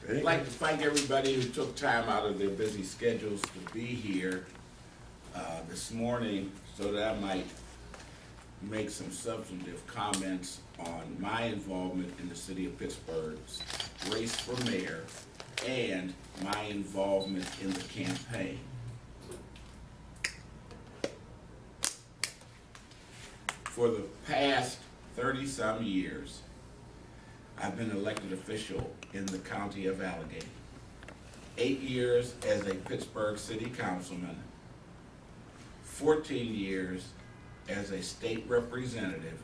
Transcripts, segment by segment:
I'd like to thank everybody who took time out of their busy schedules to be here this morning so that I might make some substantive comments on my involvement in the city of Pittsburgh's race for mayor and my involvement in the campaign. For the past 30-some years, I've been elected official in the county of Allegheny. 8 years as a Pittsburgh City Councilman, 14 years as a state representative,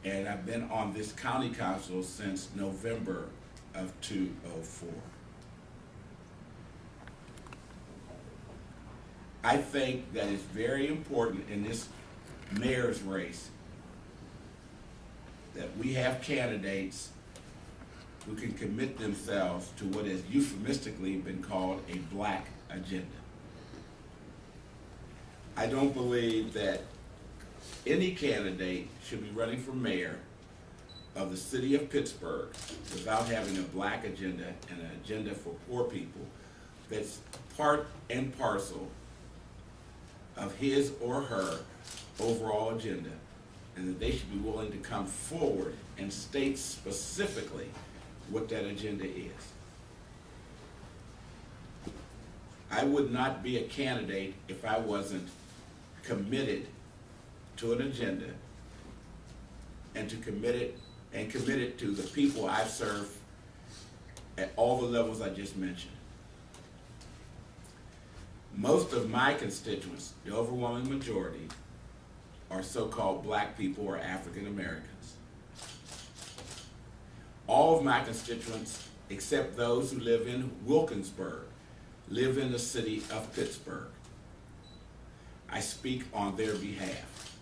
and I've been on this county council since November of 2004. I think that it's very important in this mayor's race that we have candidates who can commit themselves to what has euphemistically been called a black agenda. I don't believe that any candidate should be running for mayor of the city of Pittsburgh without having a black agenda and an agenda for poor people that's part and parcel of his or her overall agenda, and that they should be willing to come forward and state specifically what that agenda is. I would not be a candidate if I wasn't committed to an agenda and committed to the people I've served at all the levels I just mentioned. Most of my constituents, the overwhelming majority, are so-called black people or African Americans. All of my constituents, except those who live in Wilkinsburg, live in the city of Pittsburgh. I speak on their behalf.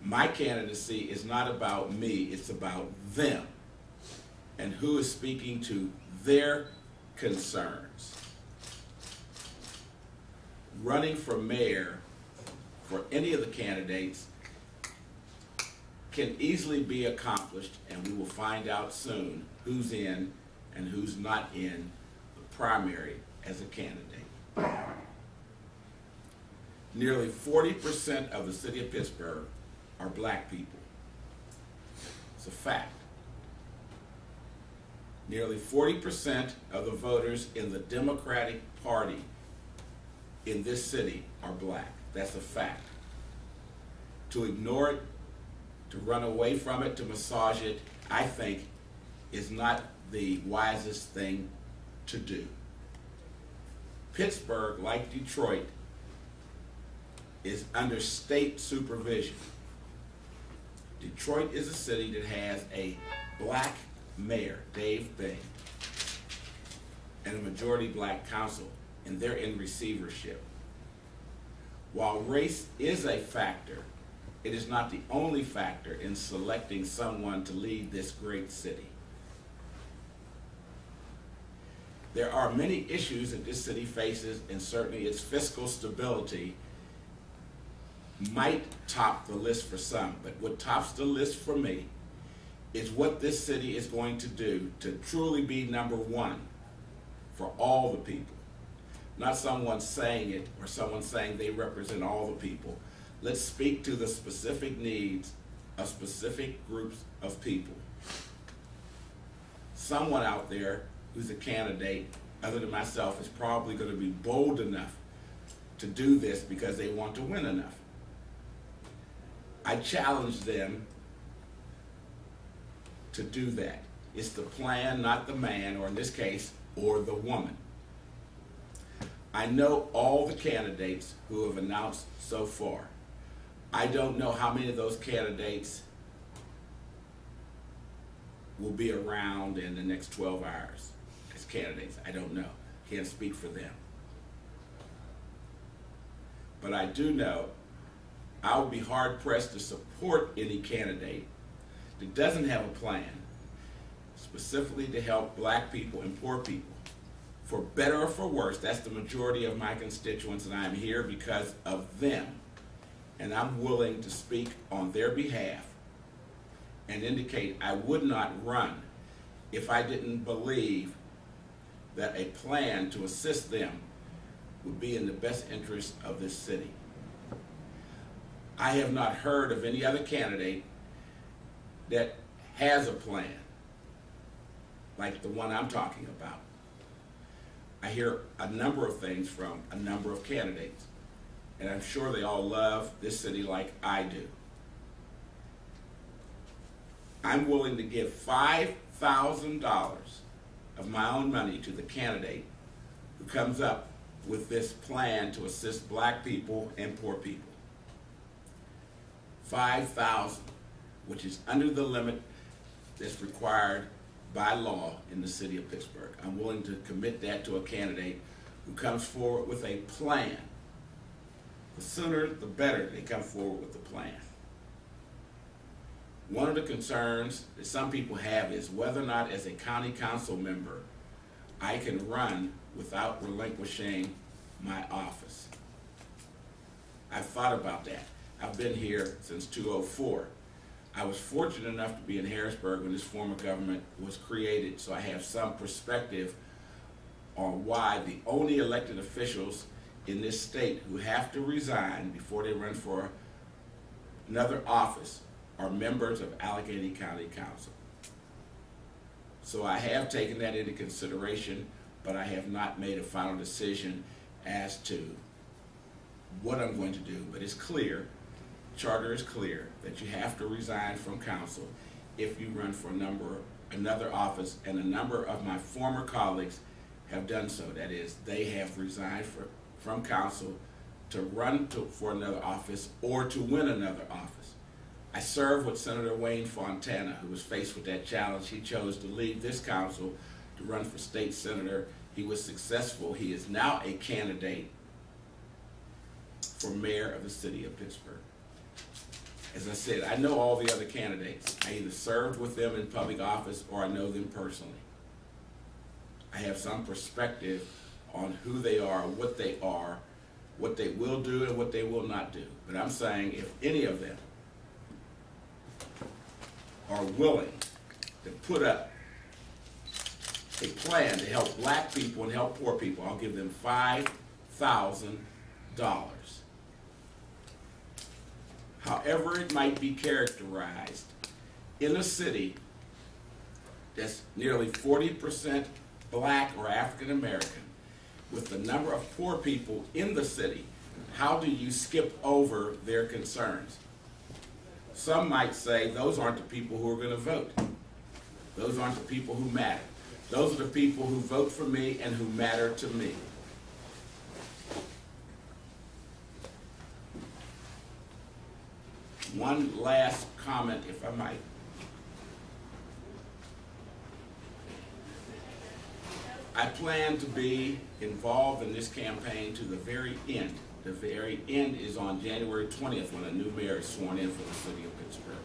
My candidacy is not about me, it's about them and who is speaking to their concerns. Running for mayor for any of the candidates can easily be accomplished, and we will find out soon who's in and who's not in the primary as a candidate. Nearly 40% of the city of Pittsburgh are black people. It's a fact. Nearly 40% of the voters in the Democratic Party in this city are black. That's a fact. To ignore it, to run away from it, to massage it, I think is not the wisest thing to do. Pittsburgh, like Detroit, is under state supervision. Detroit is a city that has a black mayor, Dave Bing, and a majority black council, and they're in receivership. While race is a factor, it is not the only factor in selecting someone to lead this great city. There are many issues that this city faces, and certainly its fiscal stability might top the list for some, but what tops the list for me is what this city is going to do to truly be number one for all the people. Not someone saying it or someone saying they represent all the people. Let's speak to the specific needs of specific groups of people. Someone out there who's a candidate, other than myself, is probably going to be bold enough to do this because they want to win enough. I challenge them to do that. It's the plan, not the man, or in this case, or the woman. I know all the candidates who have announced so far. I don't know how many of those candidates will be around in the next 12 hours as candidates. I don't know. Can't speak for them. But I do know I would be hard-pressed to support any candidate that doesn't have a plan specifically to help black people and poor people. For better or for worse, that's the majority of my constituents, and I'm here because of them. And I'm willing to speak on their behalf and indicate I would not run if I didn't believe that a plan to assist them would be in the best interest of this city. I have not heard of any other candidate that has a plan like the one I'm talking about. I hear a number of things from a number of candidates, and I'm sure they all love this city like I do. I'm willing to give $5,000 of my own money to the candidate who comes up with this plan to assist black people and poor people. $5,000, which is under the limit that's required by law in the city of Pittsburgh. I'm willing to commit that to a candidate who comes forward with a plan. The sooner the better they come forward with the plan. One of the concerns that some people have is whether or not as a county council member I can run without relinquishing my office. I've thought about that. I've been here since 2004. I was fortunate enough to be in Harrisburg when this form of government was created, so I have some perspective on why the only elected officials in this state who have to resign before they run for another office are members of Allegheny County Council. So I have taken that into consideration, but I have not made a final decision as to what I'm going to do. But it's clear, charter is clear, that you have to resign from council if you run for another office, and a number of my former colleagues have done so. That is, they have resigned from council to run for another office or to win another office. I served with Senator Wayne Fontana, who was faced with that challenge. He chose to leave this council to run for state senator. He was successful. He is now a candidate for mayor of the city of Pittsburgh. As I said, I know all the other candidates. I either served with them in public office or I know them personally. I have some perspective on who they are, what they will do and what they will not do. But I'm saying if any of them are willing to put up a plan to help black people and help poor people, I'll give them $5,000. However it might be characterized, in a city that's nearly 40% black or African American, with the number of poor people in the city, how do you skip over their concerns? Some might say those aren't the people who are going to vote. Those aren't the people who matter. Those are the people who vote for me and who matter to me. One last comment, if I might. I plan to be involved in this campaign to the very end. The very end is on January 20th when a new mayor is sworn in for the city of Pittsburgh.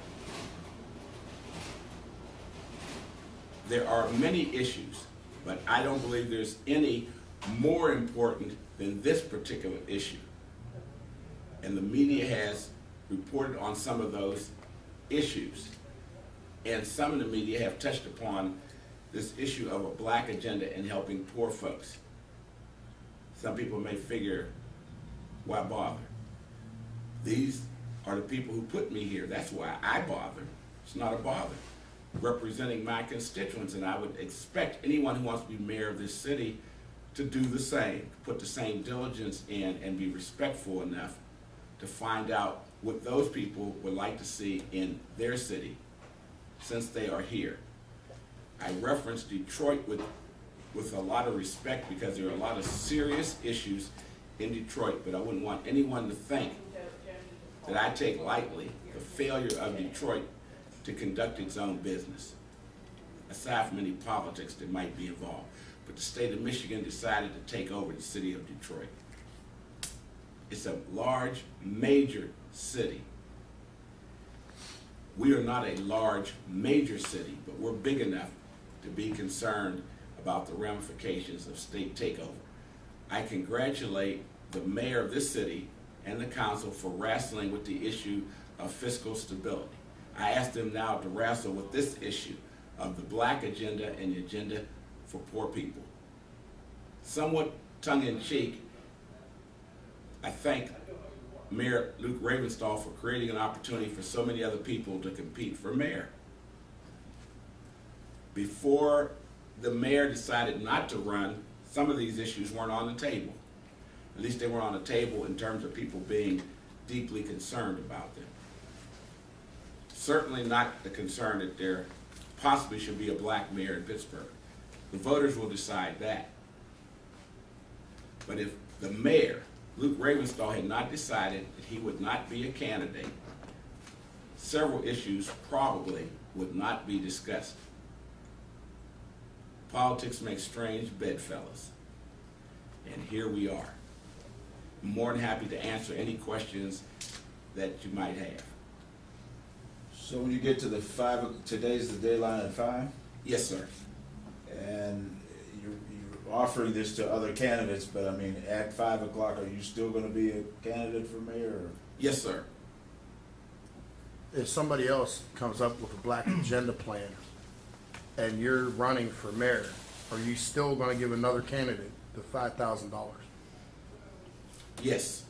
There are many issues, but I don't believe there's any more important than this particular issue. And the media has reported on some of those issues. And some of the media have touched upon this issue of a black agenda in helping poor folks. Some people may figure, why bother? These are the people who put me here. That's why I bother. It's not a bother. Representing my constituents, and I would expect anyone who wants to be mayor of this city to do the same, put the same diligence in and be respectful enough to find out what those people would like to see in their city since they are here. I reference Detroit with a lot of respect because there are a lot of serious issues in Detroit, but I wouldn't want anyone to think that I take lightly the failure of Detroit to conduct its own business, aside from any politics that might be involved. But the state of Michigan decided to take over the city of Detroit. It's a large, major city. We are not a large, major city, but we're big enough to be concerned about the ramifications of state takeover. I congratulate the mayor of this city and the council for wrestling with the issue of fiscal stability. I ask them now to wrestle with this issue of the black agenda and the agenda for poor people. Somewhat tongue-in-cheek, I thank Mayor Luke Ravenstahl for creating an opportunity for so many other people to compete for mayor. Before the mayor decided not to run, some of these issues weren't on the table. At least they weren't on the table in terms of people being deeply concerned about them. Certainly not the concern that there possibly should be a black mayor in Pittsburgh. The voters will decide that. But if the mayor, Luke Ravenstahl, had not decided that he would not be a candidate, several issues probably would not be discussed. Politics makes strange bedfellows, and here we are. I'm more than happy to answer any questions that you might have. So when you get to the 5, today's the deadline at 5? Yes, sir. And you're offering this to other candidates, but I mean, at 5 o'clock, are you still going to be a candidate for mayor? Or? Yes, sir. If somebody else comes up with a black agenda plan and you're running for mayor, are you still going to give another candidate the $5,000? Yes.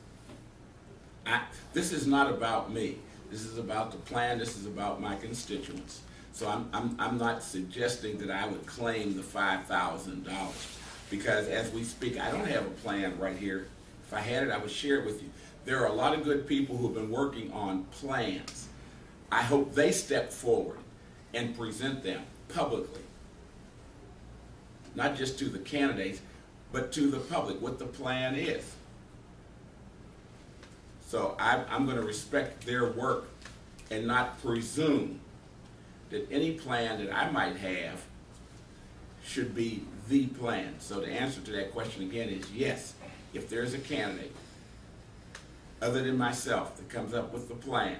This is not about me. This is about the plan. This is about my constituents. So I'm not suggesting that I would claim the $5,000, because as we speak, I don't have a plan right here. If I had it, I would share it with you. There are a lot of good people who have been working on plans. I hope they step forward and present them publicly, not just to the candidates, but to the public, what the plan is. So I'm going to respect their work and not presume that any plan that I might have should be the plan. So the answer to that question again is yes. If there's a candidate other than myself that comes up with the plan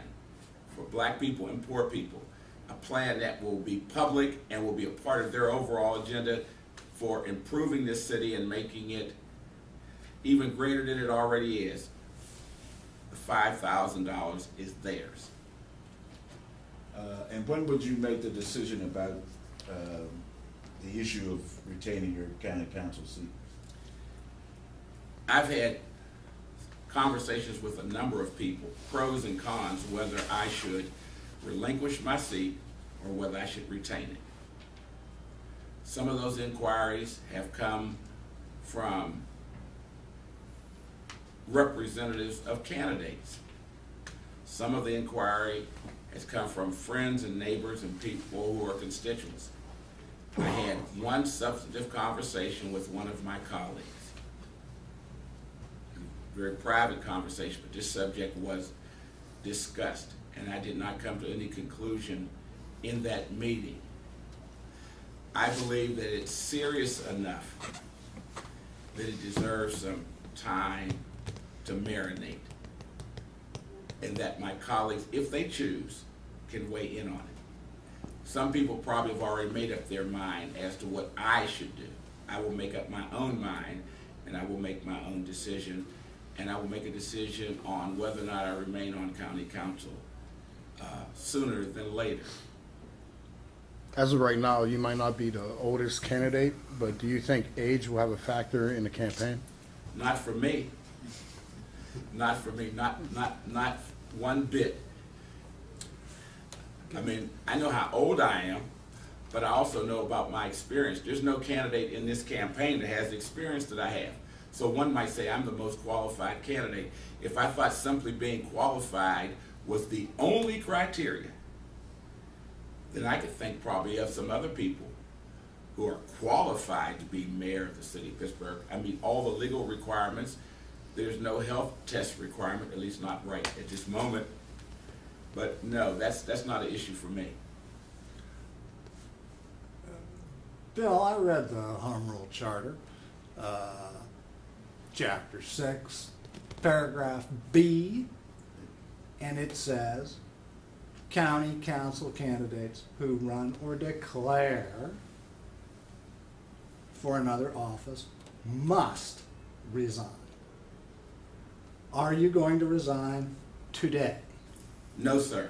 for black people and poor people, a plan that will be public and will be a part of their overall agenda for improving this city and making it even greater than it already is, the $5,000 is theirs. And when would you make the decision about the issue of retaining your county council seat? I've had conversations with a number of people, pros and cons, whether I should relinquish my seat or whether I should retain it. Some of those inquiries have come from representatives of candidates. Some of the inquiry has come from friends and neighbors and people who are constituents. I had one substantive conversation with one of my colleagues. A very private conversation, but this subject was discussed, and I did not come to any conclusion in that meeting. I believe that it's serious enough that it deserves some time to marinate, and that my colleagues, if they choose, can weigh in on it. Some people probably have already made up their mind as to what I should do. I will make up my own mind, and I will make my own decision, and I will make a decision on whether or not I remain on county council sooner than later. As of right now, you might not be the oldest candidate, but do you think age will have a factor in the campaign? Not for me. Not for me, not one bit. I mean, I know how old I am, but I also know about my experience. There's no candidate in this campaign that has the experience that I have. So one might say I'm the most qualified candidate. If I thought simply being qualified was the only criteria, then I could think probably of some other people who are qualified to be mayor of the city of Pittsburgh. I mean, all the legal requirements. There's no health test requirement, at least not right at this moment. But no, that's not an issue for me. Bill, I read the Home Rule Charter, Chapter 6, Paragraph B, and it says, county council candidates who run or declare for another office must resign. Are you going to resign today? No, sir.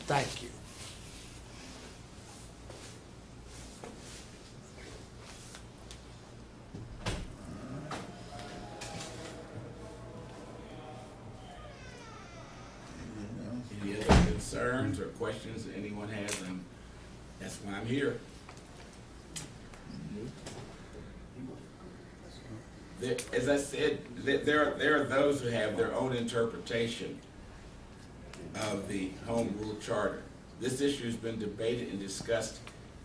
Thank you. concerns or questions that anyone has, that's why I'm here. As I said, there are those who have their own interpretation of the Home Rule Charter. This issue has been debated and discussed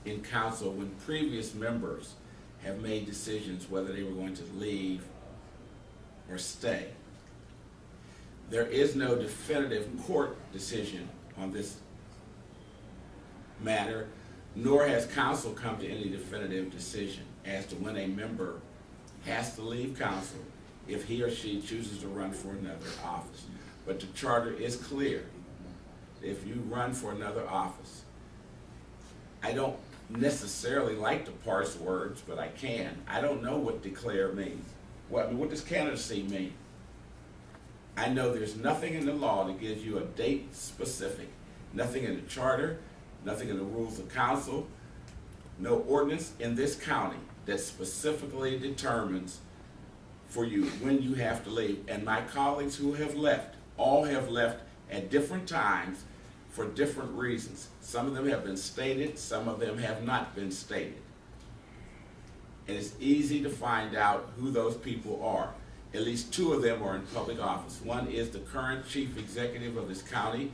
in council when previous members have made decisions whether they were going to leave or stay. There is no definitive court decision on this matter, nor has council come to any definitive decision as to when a member has to leave council if he or she chooses to run for another office. But the charter is clear. If you run for another office, I don't necessarily like to parse words, but I can. I don't know what declare means. What does candidacy mean? I know there's nothing in the law that gives you a date specific. Nothing in the charter, nothing in the rules of council, no ordinance in this county that specifically determines for you when you have to leave. And my colleagues who have left, all have left at different times for different reasons. Some of them have been stated, some of them have not been stated. And it's easy to find out who those people are. At least two of them are in public office. One is the current chief executive of this county.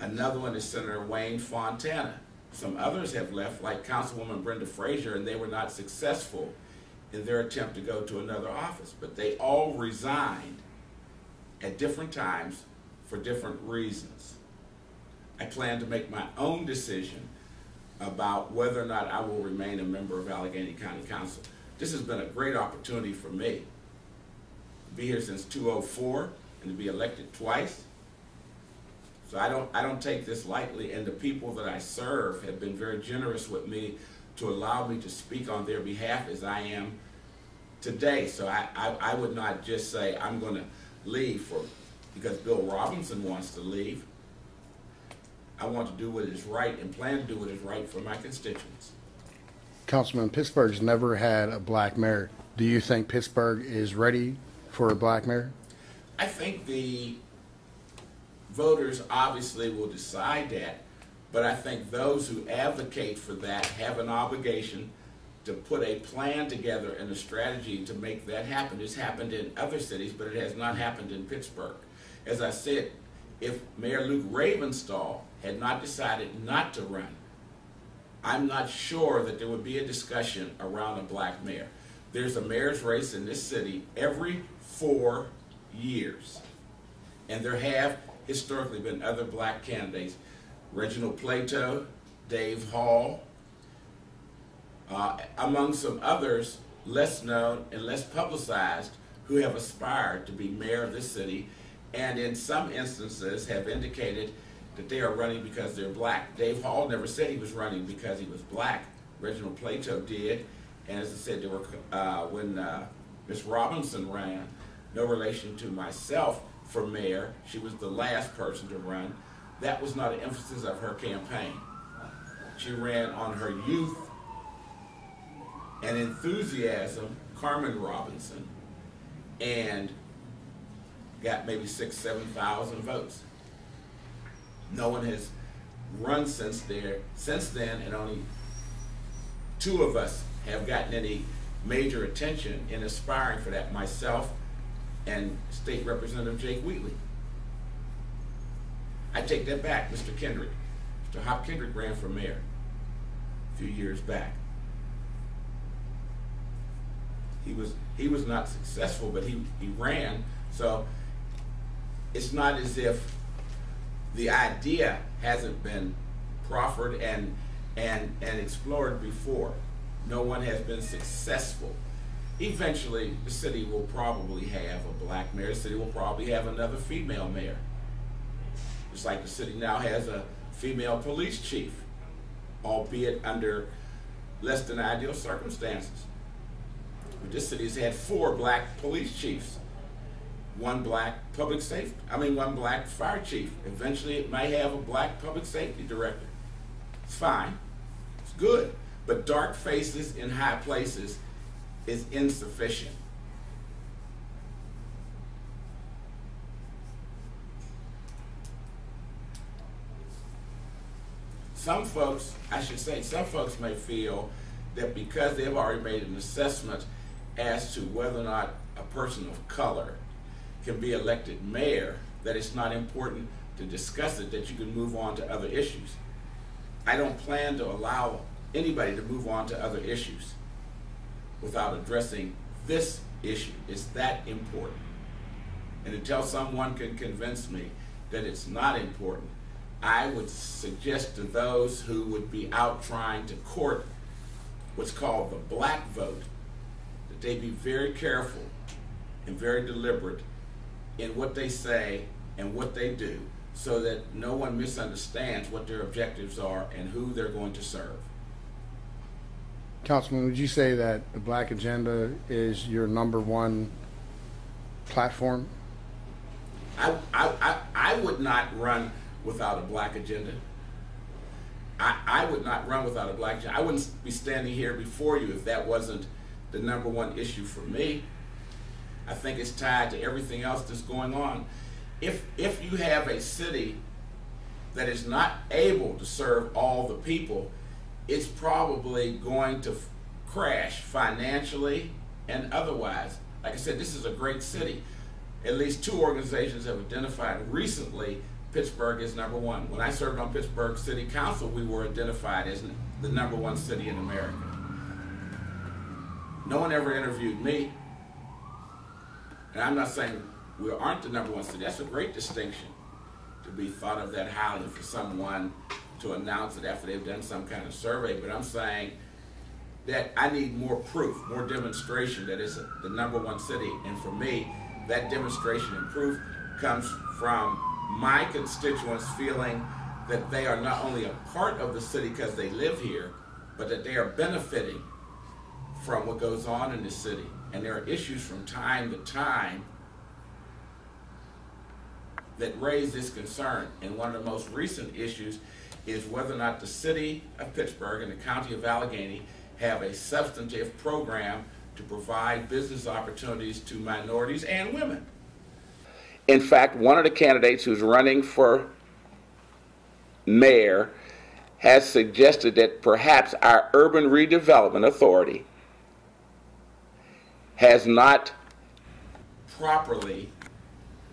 Another one is Senator Wayne Fontana. Some others have left, like Councilwoman Brenda Frazier, and they were not successful in their attempt to go to another office. But they all resigned at different times for different reasons. I plan to make my own decision about whether or not I will remain a member of Allegheny County Council. This has been a great opportunity for me to be here since 2004 and to be elected twice. So I don't take this lightly, and the people that I serve have been very generous with me to allow me to speak on their behalf as I am today. So I would not just say I'm going to leave because Bill Robinson wants to leave. I want to do what is right and plan to do what is right for my constituents. Councilman, Pittsburgh's never had a black mayor. Do you think Pittsburgh is ready for a black mayor? I think the voters obviously will decide that, but I think those who advocate for that have an obligation to put a plan together and a strategy to make that happen. It's happened in other cities, but it has not happened in Pittsburgh. As I said, if Mayor Luke Ravenstahl had not decided not to run, I'm not sure that there would be a discussion around a black mayor. There's a mayor's race in this city every 4 years, and there have historically been other black candidates. Reginald Plato, Dave Hall, among some others less known and less publicized, who have aspired to be mayor of this city, and in some instances have indicated that they are running because they're black. Dave Hall never said he was running because he was black. Reginald Plato did, and as I said, there were, when Ms. Robinson ran, no relation to myself, for mayor, she was the last person to run. That was not an emphasis of her campaign. She ran on her youth and enthusiasm, Carmen Robinson, and got maybe 6,000 to 7,000 votes. No one has run since then, and only two of us have gotten any major attention in aspiring for that, myself and State Representative Jake Wheatley. I take that back, Mr. Kendrick. Mr. Hop Kendrick ran for mayor a few years back. He was not successful, but he ran. So it's not as if the idea hasn't been proffered and explored before. No one has been successful. Eventually, the city will probably have a black mayor. The city will probably have another female mayor. Just like the city now has a female police chief, albeit under less than ideal circumstances. But this city has had 4 black police chiefs, one black one black fire chief. Eventually, it may have a black public safety director. It's fine, it's good, but dark faces in high places is insufficient. some folks, I should say, some folks may feel that because they've already made an assessment as to whether or not a person of color can be elected mayor, that it's not important to discuss it, that you can move on to other issues. I don't plan to allow anybody to move on to other issues without addressing this issue. It's that important. And until someone can convince me that it's not important, I would suggest to those who would be out trying to court what's called the black vote, that they be very careful and very deliberate in what they say and what they do, so that no one misunderstands what their objectives are and who they're going to serve. Councilman, would you say that the Black Agenda is your #1 platform? I would not run without a black agenda. I would not run without a black agenda. I wouldn't be standing here before you if that wasn't the #1 issue for me. I think it's tied to everything else that's going on. If you have a city that is not able to serve all the people, it's probably going to crash financially and otherwise. Like I said, this is a great city. At least 2 organizations have identified recently Pittsburgh is #1. When I served on Pittsburgh City Council, we were identified as the #1 city in America. No one ever interviewed me. And I'm not saying we aren't the #1 city. That's a great distinction, to be thought of that highly for someone to announce it after they've done some kind of survey. But I'm saying that I need more proof, more demonstration that it's the #1 city. And for me, that demonstration and proof comes from my constituents feeling that they are not only a part of the city because they live here, but that they are benefiting from what goes on in the city. And there are issues from time to time that raise this concern. And one of the most recent issues is whether or not the city of Pittsburgh and the county of Allegheny have a substantive program to provide business opportunities to minorities and women. In fact, one of the candidates who's running for mayor has suggested that perhaps our Urban Redevelopment Authority has not properly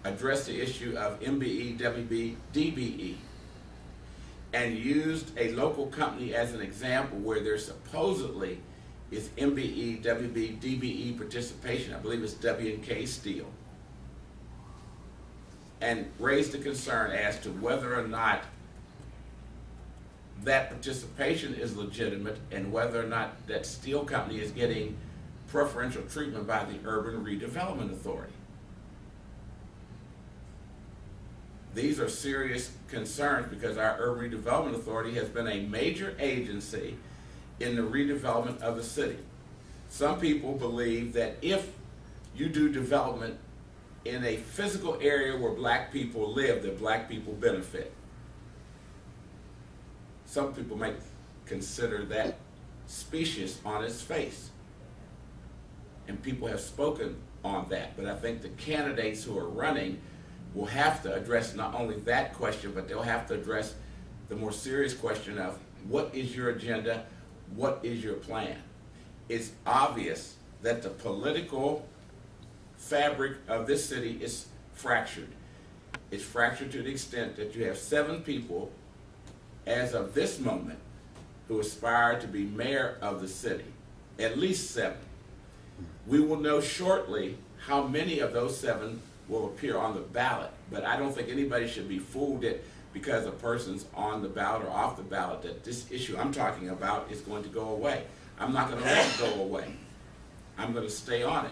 addressed the issue of MBE, WB, DBE, and used a local company as an example where there supposedly is MBE, WB, DBE participation. I believe it's W&K Steel. And raised the concern as to whether or not that participation is legitimate and whether or not that steel company is getting preferential treatment by the Urban Redevelopment Authority. These are serious concerns because our Urban Redevelopment Authority has been a major agency in the redevelopment of the city. Some people believe that if you do development in a physical area where black people live, that black people benefit. Some people might consider that specious on its face. And people have spoken on that. But I think the candidates who are running will have to address not only that question, but they'll have to address the more serious question of what is your agenda, what is your plan? It's obvious that the political fabric of this city is fractured. It's fractured to the extent that you have 7 people, as of this moment, who aspire to be mayor of the city. At least 7. We will know shortly how many of those 7 will appear on the ballot, but I don't think anybody should be fooled that because a person's on the ballot or off the ballot that this issue I'm talking about is going to go away. I'm not going to let it go away. I'm going to stay on it.